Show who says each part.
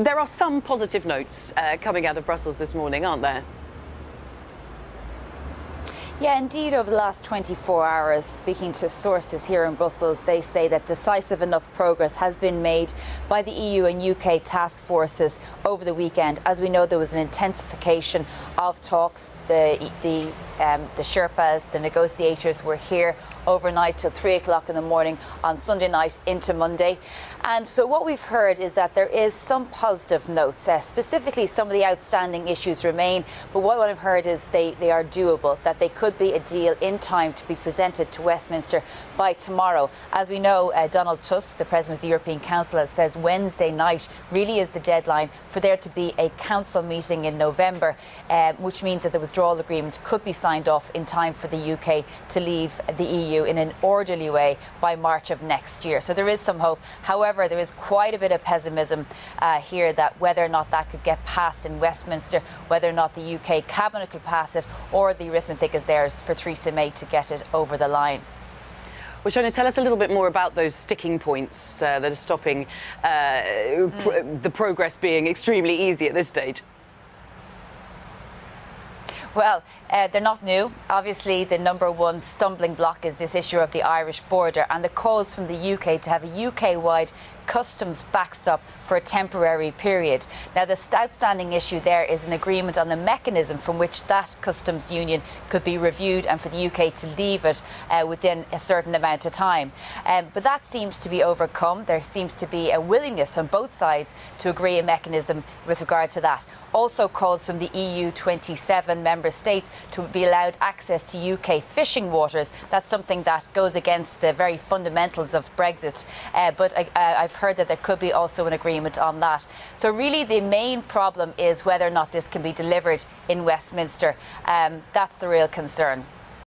Speaker 1: there are some positive notes coming out of Brussels this morning, aren't there?
Speaker 2: Yeah, indeed, over the last 24 hours, speaking to sources here in Brussels, they say that decisive enough progress has been made by the EU and UK task forces over the weekend. As we know, there was an intensification of talks. The Sherpas, the negotiators, were here overnight till 3 o'clock in the morning on Sunday night into Monday. And so what we've heard is that there is some positive notes. Specifically, some of the outstanding issues remain. But what I've heard is they are doable, that they could be a deal in time to be presented to Westminster by tomorrow. As we know, Donald Tusk, the President of the European Council, has said Wednesday night really is the deadline for there to be a council meeting in November, which means that the withdrawal agreement could be signed off in time for the UK to leave the EU in an orderly way by March of next year. So there is some hope. However, there is quite a bit of pessimism here that whether or not that could get passed in Westminster, whether or not the UK Cabinet could pass it, or the arithmetic is there for Theresa May to get it over the line.
Speaker 1: Well, Shona, tell us a little bit more about those sticking points that are stopping the progress being extremely easy at this stage.
Speaker 2: Well, they're not new. Obviously, the number one stumbling block is this issue of the Irish border and the calls from the UK to have a UK-wide customs backstop for a temporary period. Now, the outstanding issue there is an agreement on the mechanism from which that customs union could be reviewed and for the UK to leave it within a certain amount of time. But that seems to be overcome. There seems to be a willingness on both sides to agree a mechanism with regard to that. Also calls from the EU 27 member states to be allowed access to UK fishing waters. That's something that goes against the very fundamentals of Brexit. But I've heard that there could be also an agreement on that. So really the main problem is whether or not this can be delivered in Westminster. That's the real concern.